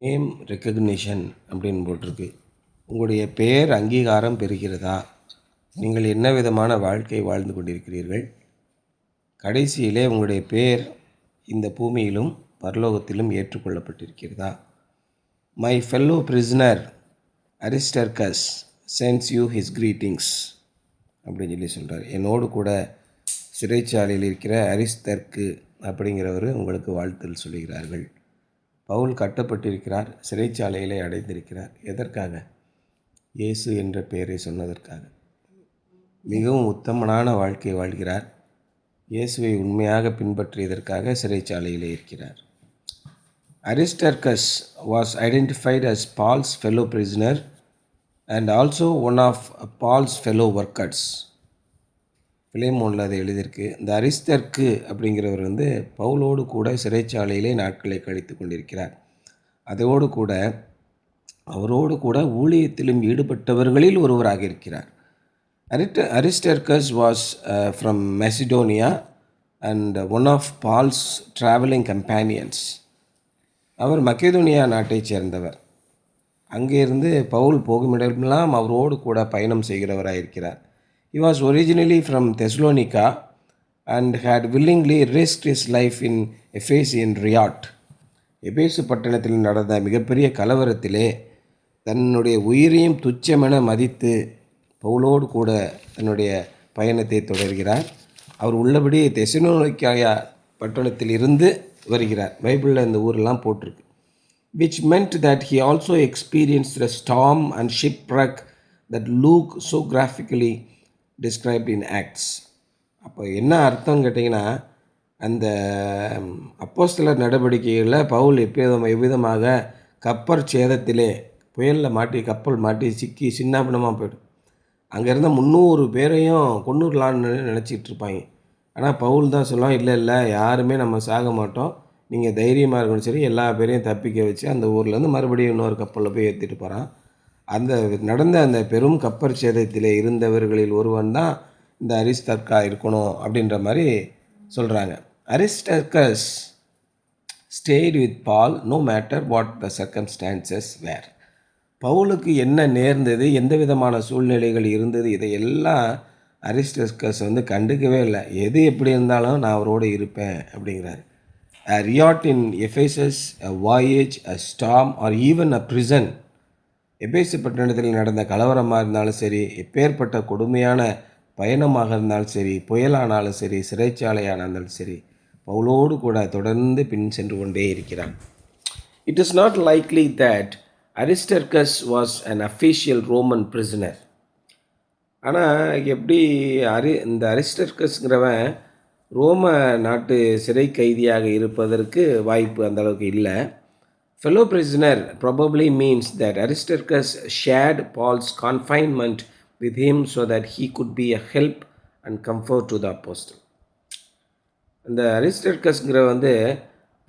Name recognition அப்படின்னு போட்டிருக்கு. உங்களுடைய பெயர் அங்கீகாரம் பெறுகிறதா? நீங்கள் என்ன விதமான வாழ்க்கை வாழ்ந்து கொண்டிருக்கிறீர்கள்? கடைசியிலே உங்களுடைய பெயர் இந்த பூமியிலும் பரலோகத்திலும் ஏற்றுக்கொள்ளப்பட்டிருக்கிறதா? My fellow prisoner Aristarchus sends you his greetings அப்படின்னு சொல்லி சொல்கிறார். என்னோடு கூட சிறைச்சாலையில் இருக்கிற அரிஸ்தர்க்கு அப்படிங்கிறவர் உங்களுக்கு வாழ்த்தல் சொல்லுகிறார்கள். பவுல் கட்டப்பட்டிருக்கிறார், சிறைச்சாலையிலே அடைந்திருக்கிறார். எதற்காக? இயேசு என்ற பெயரை சொன்னதற்காக. மிகவும் உத்தமனான வாழ்க்கை வாழ்கிறார். இயேசுவை உண்மையாக பின்பற்றியதற்காக சிறைச்சாலையிலே இருக்கிறார். Aristarchus was identified as Paul's fellow prisoner and also one of Paul's fellow workers. பிலேமோனில் அதை எழுதியிருக்கு. இந்த அரிஸ்தர்க்கு அப்படிங்கிறவர் பவுலோடு கூட சிறைச்சாலையிலே நாட்களை கழித்து கொண்டிருக்கிறார். அதோடு கூட அவரோடு கூட ஊழியத்திலும் ஈடுபட்டவர்களில் ஒருவராக இருக்கிறார். Aristarchus was from Macedonia and one of Paul's travelling companions. அவர் மக்கெதோனியா நாட்டைச் சேர்ந்தவர். அங்கேருந்து பவுல் போகுமிடமெல்லாம் அவரோடு கூட பயணம் செய்கிறவராக இருக்கிறார். He was originally from Thessalonica and had willingly risked his life in Ephesian riot. எபேசு பட்டணத்தில் நடந்த மிகப்பெரிய கலவரத்திலே தன்னுடைய உயிரையும் துச்சமென மதித்து பவுலோடு கூட தன்னுடைய பயணத்தை தொடர்கிறார். அவர் உள்ளபடி தெசலோனிக்கா பட்டணத்தில் இருந்து வருகிறார். பைபிளில் இந்த ஊரெல்லாம் போட்டிருக்கு. Which meant that he also experienced the storm and shipwreck that Luke so graphically described in Acts. அப்போ என்ன அர்த்தம் கேட்டிங்கன்னா, அந்த அப்போஸ்தலர் நடவடிக்கைகளில் பவுல் எவ்விதமாக கப்பற் சேதத்திலே புயலில் மாட்டி கப்பல் மாட்டி சிக்கி சின்னாபின்னமாக போய்டும். அங்கே இருந்த 300 பேரையும் கொன்னுடலான்னு நினச்சிட்டு இருப்பாங்க. ஆனால் பவுல் தான் சொல்லுவான், இல்லை யாருமே நம்ம சாக மாட்டோம், நீங்கள் தைரியமாக இருக்கணும். சரி, எல்லா பேரையும் தப்பிக்க வச்சு அந்த ஊர்லேருந்து மறுபடியும் இன்னொரு கப்பலில் போய் ஏற்றிட்டு போகிறான். நடந்த அந்த பெரும் கப்பற் சேதத்தில் இருந்தவர்களில் ஒருவன் தான் இந்த அரிஸ்டர்கா இருக்கணும் அப்படின்ற மாதிரி சொல்கிறாங்க. Aristarchus stayed with Paul no matter what the circumstances were. பவுலுக்கு என்ன நேர்ந்தது, எந்த விதமான சூழ்நிலைகள் இருந்தது, இதையெல்லாம் அரிஸ்டர்கஸ் கண்டுக்கவே இல்லை. எது எப்படி இருந்தாலும் நான் அவரோடு இருப்பேன் அப்படிங்கிறார். A riot in Ephesus, a voyage, a storm or even a prison. எபேசு பட்டணத்தில் நடந்த கலவரமாக இருந்தாலும் சரி, எப்பேற்பட்ட கொடுமையான பயணமாக இருந்தாலும் சரி, புயலானாலும் சரி, சிறைச்சாலையானாலும் சரி, பவுலோடு கூட தொடர்ந்து பின் சென்று கொண்டே இருக்கிறான். It is not likely that Aristarchus was an official Roman prisoner. ஆனால் எப்படி இந்த அரிஸ்டர்கஸ்ங்கிறவன் ரோம நாட்டு சிறை கைதியாக இருப்பதற்கு வாய்ப்பு அந்த அளவுக்கு இல்லை. Fellow prisoner probably means that Aristarchus shared Paul's confinement with him so that he could be a help and comfort to the apostle. இந்த அரிஸ்டர்கஸ்ங்கிற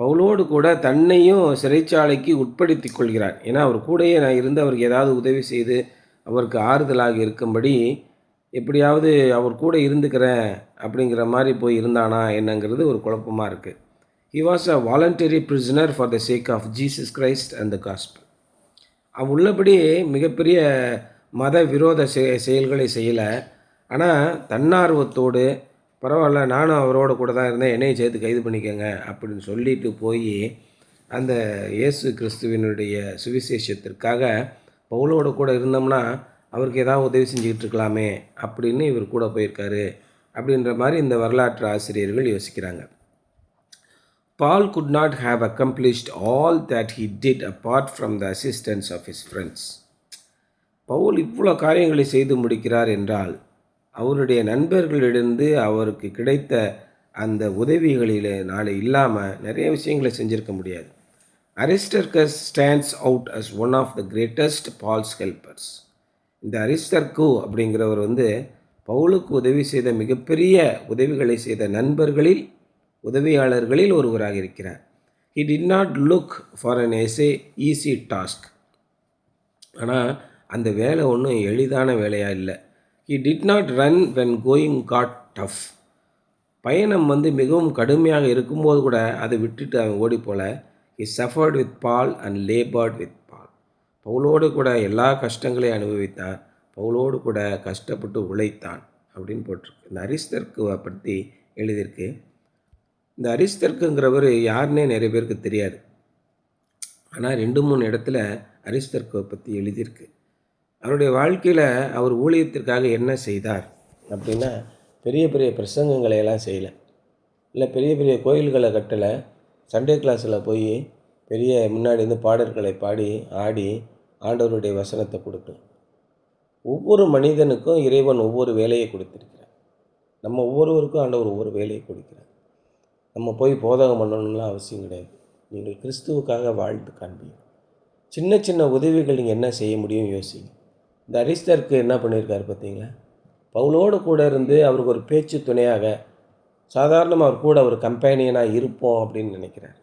பவுலோடு கூட தன்னையும் சிறைச்சாலைக்கு உட்படுத்தி கொள்கிறார். ஏன்னா அவர் கூடயே நான் இருந்து அவருக்கு ஏதாவது உதவி செய்து அவருக்கு ஆறுதலாக இருக்கும்படி எப்படியாவது அவர் கூட இருந்துக்கிறேன் அப்படிங்கிற மாதிரி போய் இருந்தானா என்னங்கிறது ஒரு குழப்பமாக இருக்குது. He was a voluntary prisoner for the sake of Jesus Christ and the gospel. அவன் உள்ளபடி மிகப்பெரிய மத விரோத செயல்களை செய்யலை. ஆனால் தன்னார்வத்தோடு பரவாயில்ல, நானும் அவரோட கூட தான் இருந்தேன், என்னையும் சேர்த்து கைது பண்ணிக்கோங்க அப்படின்னு சொல்லிட்டு போய் அந்த இயேசு கிறிஸ்துவினுடைய சுவிசேஷத்திற்காக பவுலோடு கூட இருந்தோம்னா அவருக்கு ஏதாவது உதவி செஞ்சுக்கிட்டு இருக்கலாமே அப்படின்னு இவர் கூட போயிருக்காரு அப்படின்ற மாதிரி இந்த வரலாற்று ஆசிரியர்கள் யோசிக்கிறாங்க. Paul could not have accomplished all that he did apart from the assistance of his friends. Pavul இவ்வளோ காரியங்களை செய்து முடிக்கிறார் என்றால் அவருடைய நண்பர்களிடந்து அவருக்கு கிடைத்த அந்த உதவிகளினால இல்லாமல் நிறைய விஷயங்களை செஞ்சிருக்க முடியாது. Aristarchus stands out as one of the greatest Paul's helpers. இந்த அரிஸ்டர்கு அப்படிங்கிறவர் பவுலுக்கு உதவி செய்த மிகப்பெரிய உதவிகளை செய்த உதவியாளர்களில் ஒருவராக இருக்கிறார். He did not look for an easy task. ஆனால் அந்த வேலை ஒன்றும் எளிதான வேலையாக இல்லை. He did not run when going got tough. பயணம் மிகவும் கடுமையாக இருக்கும்போது கூட அதை விட்டுட்டு அவன் ஓடி போல. He suffered with Paul and labored with Paul. பவுலோடு கூட எல்லா கஷ்டங்களையும் அனுபவித்தான், பவுலோடு கூட கஷ்டப்பட்டு உழைத்தான் அப்படின்னு போட்டிருக்கு. இந்த அரிஸ்தர்க்குவை பற்றி எழுதியிருக்கு. இந்த அரிஸ்தர்க்குங்கிறவர் யாருன்னே நிறைய பேருக்கு தெரியாது. ஆனால் 2-3 இடத்துல அரிஸ்தர்க்குவை பற்றி எழுதியிருக்கு. அவருடைய வாழ்க்கையில் அவர் ஊழியத்திற்காக என்ன செய்தார் அப்படின்னா, பெரிய பெரிய பிரசங்கங்களை எல்லாம் செய்யலை, இல்லை பெரிய பெரிய கோயில்களை கட்டலை, சண்டே கிளாஸில் போய் பெரிய முன்னாடி இருந்து பாடல்களை பாடி ஆடி ஆண்டவருடைய வசனத்தை கொடுக்கணும். ஒவ்வொரு மனிதனுக்கும் இறைவன் ஒவ்வொரு வேலையை கொடுத்திருக்கிறார். நம்ம ஒவ்வொருவருக்கும் ஆண்டவர் ஒவ்வொரு வேலையை கொடுக்கிறார். நம்ம போய் போதகம் பண்ணணும்லாம் அவசியம் கிடையாது. நீங்கள் கிறிஸ்துவுக்காக வாழ்ந்து காண்பீங்க. சின்ன சின்ன உதவிகள் நீங்கள் என்ன செய்ய முடியும் யோசிங்க. இந்த அரிஸ்தர்க்கு என்ன பண்ணியிருக்காரு பார்த்தீங்களா? பவுலோடு கூட இருந்து அவருக்கு ஒரு பேச்சு துணையாக, சாதாரணமாக அவர் கூட ஒரு கம்பேனியனாக இருப்போம் அப்படின்னு நினைக்கிறார்.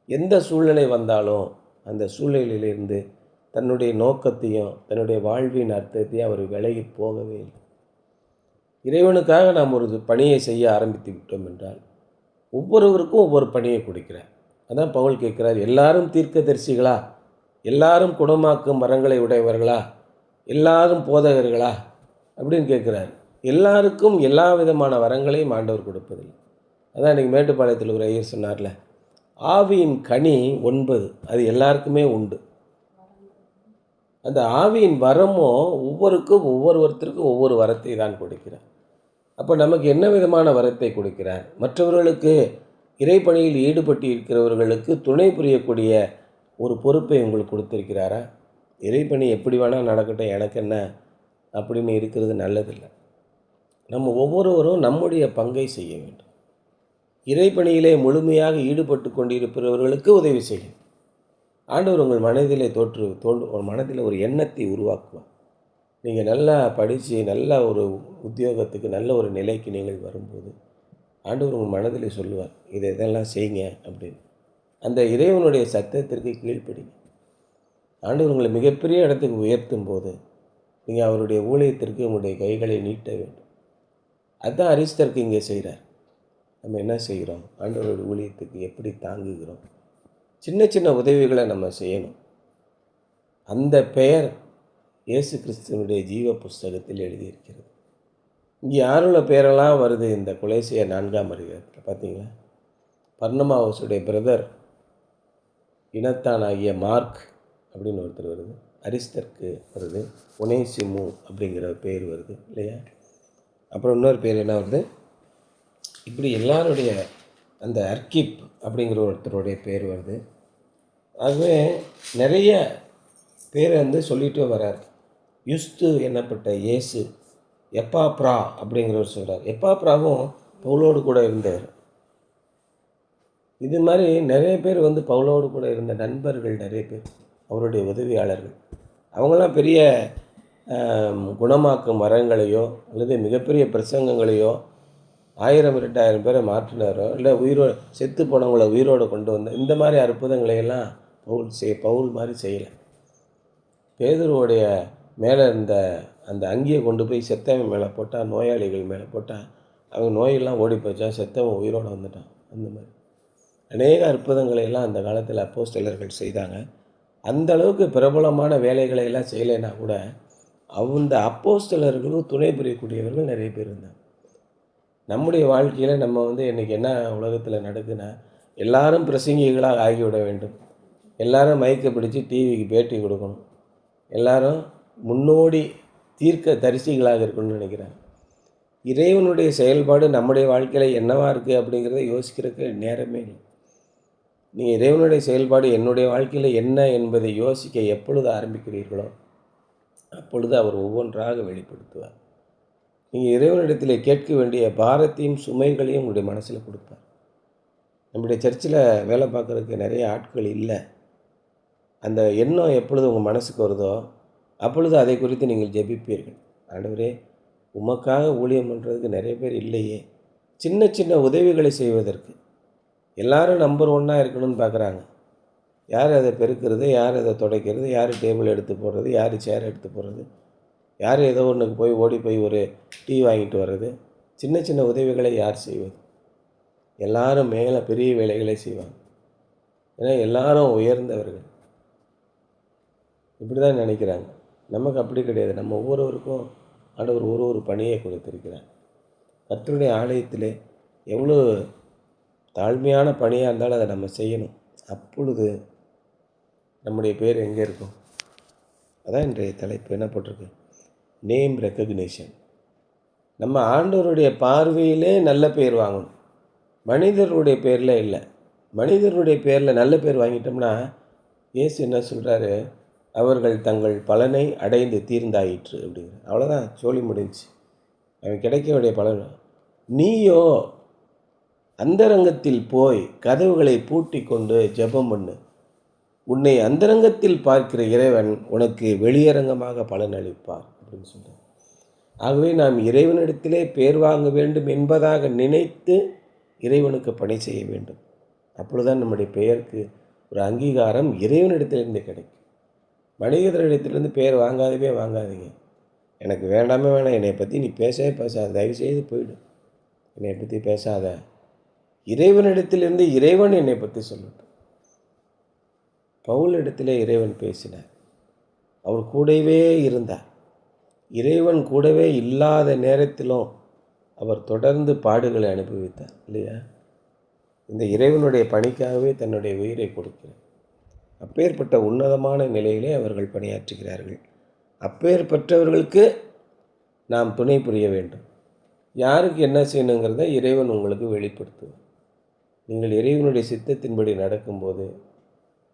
எந்த சூழ்நிலை வந்தாலும் அந்த சூழ்நிலையிலிருந்து தன்னுடைய நோக்கத்தையும் தன்னுடைய வாழ்வின் அர்த்தத்தையும் அவர் விலகி போகவே இல்லை. இறைவனுக்காக நாம் ஒரு பணியை செய்ய ஆரம்பித்து விட்டோம் என்றால் ஒவ்வொருவருக்கும் ஒவ்வொரு பணியை கொடுக்கிறார். அதான் பவுல் கேட்குறார், எல்லாரும் தீர்க்கதரிசிகளா, எல்லாரும் குணமாக்கும் வரங்களை உடையவர்களா, எல்லாரும் போதகர்களா அப்படின்னு கேட்குறார். எல்லாருக்கும் எல்லா விதமான வரங்களையும் ஆண்டவர் கொடுப்பதில்லை. அதான் இன்றைக்கி மேட்டுப்பாளையத்தில் ஒரு ஐயர் சொன்னார்ல, ஆவியின் கனி 9 அது எல்லாருக்குமே உண்டு. அந்த ஆவியின் வரமும் ஒவ்வொருத்தருக்கும் ஒவ்வொரு வரத்தை தான் கொடுக்கிறார். அப்போ நமக்கு என்ன விதமான வரத்தை கொடுக்கிறார்? மற்றவர்களுக்கு இறைப்பணியில் ஈடுபட்டு இருக்கிறவர்களுக்கு துணை புரியக்கூடிய ஒரு பொறுப்பை உங்களுக்கு கொடுத்துருக்கிறாரா? இறைப்பணி எப்படி வேணால் நடக்கட்டும், எனக்கு என்ன அப்படின்னு இருக்கிறது நல்லதில்லை. நம்ம ஒவ்வொருவரும் நம்முடைய பங்கை செய்ய வேண்டும். இறைப்பணியிலே முழுமையாக ஈடுபட்டு கொண்டிருப்பவர்களுக்கு உதவி செய்யும். ஆண்டவர் உங்கள் மனதிலே ஒரு மனதில் ஒரு எண்ணத்தை உருவாக்குவார். நீங்கள் நல்லா படித்து நல்ல ஒரு உத்தியோகத்துக்கு நல்ல ஒரு நிலைக்கு நீங்கள் வரும்போது ஆண்டவர் உங்கள் மனதில் சொல்லுவார், இதெல்லாம் செய்யுங்க அப்படின்னு. அந்த இறைவனுடைய சத்தத்திற்கு கீழ்ப்படிங்க. ஆண்டவர் உங்களை மிகப்பெரிய இடத்துக்கு உயர்த்தும் போது நீங்கள் அவருடைய ஊழியத்திற்கு உங்களுடைய கைகளை நீட்ட வேண்டும். அதுதான் அரிஸ்தர்க்கு இங்கே செய்கிறார். நம்ம என்ன செய்கிறோம்? ஆண்டவருடைய ஊழியத்துக்கு எப்படி தாங்குகிறோம்? சின்ன சின்ன உதவிகளை நம்ம செய்யணும். அந்த பெயர் இயேசு கிறிஸ்துவனுடைய ஜீவ புஸ்தகத்தில் எழுதியிருக்கிறது. இங்கே யாருள்ள பேரெல்லாம் வருது இந்த கொலேசியர் 4ஆம் அதிகாரத்தில் பார்த்தீங்களா? பர்னமாவுடைய பிரதர் இனத்தான் ஆகிய மார்க் அப்படின்னு ஒருத்தர் வருது, அரிஸ்தர்க்கு வருது, ஒனேசிமு அப்படிங்கிற பேர் வருது இல்லையா? அப்புறம் இன்னொரு பேர் என்ன வருது? இப்படி எல்லாருடைய அந்த அர்கிப் அப்படிங்கிற ஒருத்தருடைய பேர் வருது. ஆகவே நிறைய பேரை சொல்லிட்டு வர்றார். யுஸ்து என்னப்பட்ட இயேசு, எப்பாப்ரா அப்படிங்கிறவர் சொல்கிறார். எப்பாப்ராவும் பவுலோடு கூட இருந்தவர். இது மாதிரி நிறைய பேர் பவுலோடு கூட இருந்த நண்பர்கள் நிறைய பேர், அவருடைய உதவியாளர்கள். அவங்களாம் பெரிய குணமாக்கும் வரங்களையோ அல்லது மிகப்பெரிய பிரசங்கங்களையோ 1000-2000 பேரை மாற்றினாரோ இல்லை செத்து போனவங்களை உயிரோடு கொண்டு வந்த இந்த மாதிரி அற்புதங்களையெல்லாம் பவுல் மாதிரி செய்யலை. பேதுருவோடைய மேலே இருந்த அந்த அங்கியை கொண்டு போய் செத்தவன் மேலே போட்டால், நோயாளிகள் மேலே போட்டால் அவங்க நோயெல்லாம் ஓடி போச்சா, செத்தவன் உயிரோடு வந்துட்டான். அந்த மாதிரி அநேக அற்புதங்களையெல்லாம் அந்த காலத்தில் அப்போஸ்தலர்கள் செய்தாங்க. அந்த அளவுக்கு பிரபலமான வேலைகளை எல்லாம் செய்யலைன்னா கூட அந்த அப்போஸ்தலர்களும் துணை புரியக்கூடியவர்கள் நிறைய பேர் இருந்தாங்க. நம்முடைய வாழ்க்கையில் நம்ம இன்றைக்கி என்ன உலகத்தில் நடக்குதுன்னா, எல்லாரும் பிரசங்கிகளாக ஆகிவிட வேண்டும், எல்லாரும் மைக்கை பிடிச்சி டிவிக்கு பேட்டி கொடுக்கணும், எல்லாரும் முன்னோடி தீர்க்க தரிசிகளாக இருக்கணும்னு நினைக்கிறாங்க. இறைவனுடைய செயல்பாடு நம்முடைய வாழ்க்கையில் என்னவாக இருக்குது அப்படிங்கிறத யோசிக்கிறதுக்கு நேரமே இல்லை. நீங்கள் இறைவனுடைய செயல்பாடு என்னுடைய வாழ்க்கையில் என்ன என்பதை யோசிக்க எப்பொழுது ஆரம்பிக்கிறீர்களோ அப்பொழுது அவர் ஒவ்வொன்றாக வெளிப்படுத்துவார். நீங்கள் இறைவனிடத்தில் கேட்க வேண்டிய பாரத்தையும் சுமைகளையும் உங்களுடைய மனசில் கொடுப்பார். நம்முடைய சர்ச்சில் வேலை பார்க்குறதுக்கு நிறைய ஆட்கள் இல்லை. அந்த எண்ணம் எப்பொழுது உங்கள் மனசுக்கு வருதோ அப்பொழுது அதை குறித்து நீங்கள் ஜெபிப்பீர்கள். ஆண்டவரே, உமக்காக ஊழியம் பண்ணுறதுக்கு நிறைய பேர் இல்லையே. சின்ன சின்ன உதவிகளை செய்வதற்கு எல்லாரும் நம்பர் 1 இருக்கணும்னு பார்க்குறாங்க. யார் அதை பெருக்கிறது, யார் அதை துடைக்கிறது, யார் டேபிள் எடுத்து போடுறது, யார் சேர் எடுத்து போடுறது, யார் ஏதோ ஒன்றுக்கு போய் ஓடி போய் ஒரு டீ வாங்கிட்டு வர்றது, சின்ன சின்ன உதவிகளை யார் செய்வது? எல்லாரும் மேலே பெரிய வேலைகளை செய்வாங்க. ஏன்னா எல்லாரும் உயர்ந்தவர்கள், இப்படி தான் நினைக்கிறாங்க. நமக்கு அப்படி கிடையாது. நம்ம ஒவ்வொருவருக்கும் ஆண்டவர் ஒரு ஒரு பணியை கொடுத்திருக்கிறார். கர்த்தருடைய ஆலயத்திலே எவ்வளோ தாழ்மையான பணியாக இருந்தாலும் அதை நம்ம செய்யணும். அப்பொழுது நம்முடைய பேர் எங்கே இருக்கும்? அதான் இன்றைய தலைப்பு என்ன போட்டிருக்கு? Name recognition. நம்ம ஆண்டவருடைய பார்வையிலே நல்ல பேர் வாங்கணும், மனிதருடைய பேரில் இல்லை. மனிதருடைய பேரில் நல்ல பேர் வாங்கிட்டோம்னா இயேசு என்ன சொல்கிறாரு? அவர்கள் தங்கள் பலனை அடைந்து தீர்ந்தாயிற்று அப்படிங்கிற. அவ்வளோதான், சோலி முடிஞ்சு. அவன் கிடைக்க வேண்டிய பலன். நீயோ அந்தரங்கத்தில் போய் கதவுகளை பூட்டி கொண்டு ஜெபம் பண்ணு. உன்னை அந்தரங்கத்தில் பார்க்கிற இறைவன் உனக்கு வெளியரங்கமாக பலன் அளிப்பார் அப்படின்னு சொல்கிறார். ஆகவே நாம் இறைவனிடத்திலே பேர் வாங்க வேண்டும் என்பதாக நினைத்து இறைவனுக்கு பணி செய்ய வேண்டும். அப்பொழுதுதான் நம்முடைய பெயருக்கு ஒரு அங்கீகாரம் இறைவனிடத்திலிருந்து கிடைக்கும். மனிதர்களிடத்திலிருந்து பேர் வாங்காதீங்க. எனக்கு வேண்டாமே வேணாம், என்னை பற்றி நீ பேசவே பேசாத, தயவுசெய்து போயிடு, என்னை பற்றி பேசாத. இறைவனிடத்திலிருந்து இறைவன் என்னை பற்றி சொல்லட்டும். பவுலிடத்திலே இறைவன் பேசினார், அவர் கூடவே இருந்தார். இறைவன் கூடவே இல்லாத நேரத்திலும் அவர் தொடர்ந்து பாடுகளை அனுபவித்தார் இல்லையா? இந்த இறைவனுடைய பணிக்காகவே தன்னுடைய உயிரை கொடுக்கிறார். அப்பேற்பட்ட உன்னதமான நிலையிலே அவர்கள் பணியாற்றுகிறார்கள். அப்பேற்பட்டவர்களுக்கு நாம் துணை புரிய வேண்டும். யாருக்கு என்ன செய்யணுங்கிறத இறைவன் உங்களுக்கு வெளிப்படுத்துவார். நீங்கள் இறைவனுடைய சித்தத்தின்படி நடக்கும்போது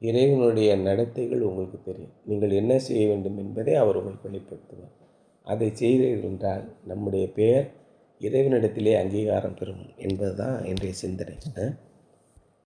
இறைவனுடைய நடத்தைகள் உங்களுக்கு தெரியும். நீங்கள் என்ன செய்ய வேண்டும் என்பதை அவர் உங்களுக்கு வெளிப்படுத்துவார். அதை செய்தீர்கள் என்றால் நம்முடைய பெயர் இறைவனிடத்திலே அங்கீகாரம் பெறும் என்பது தான் இன்றைய சிந்தனை.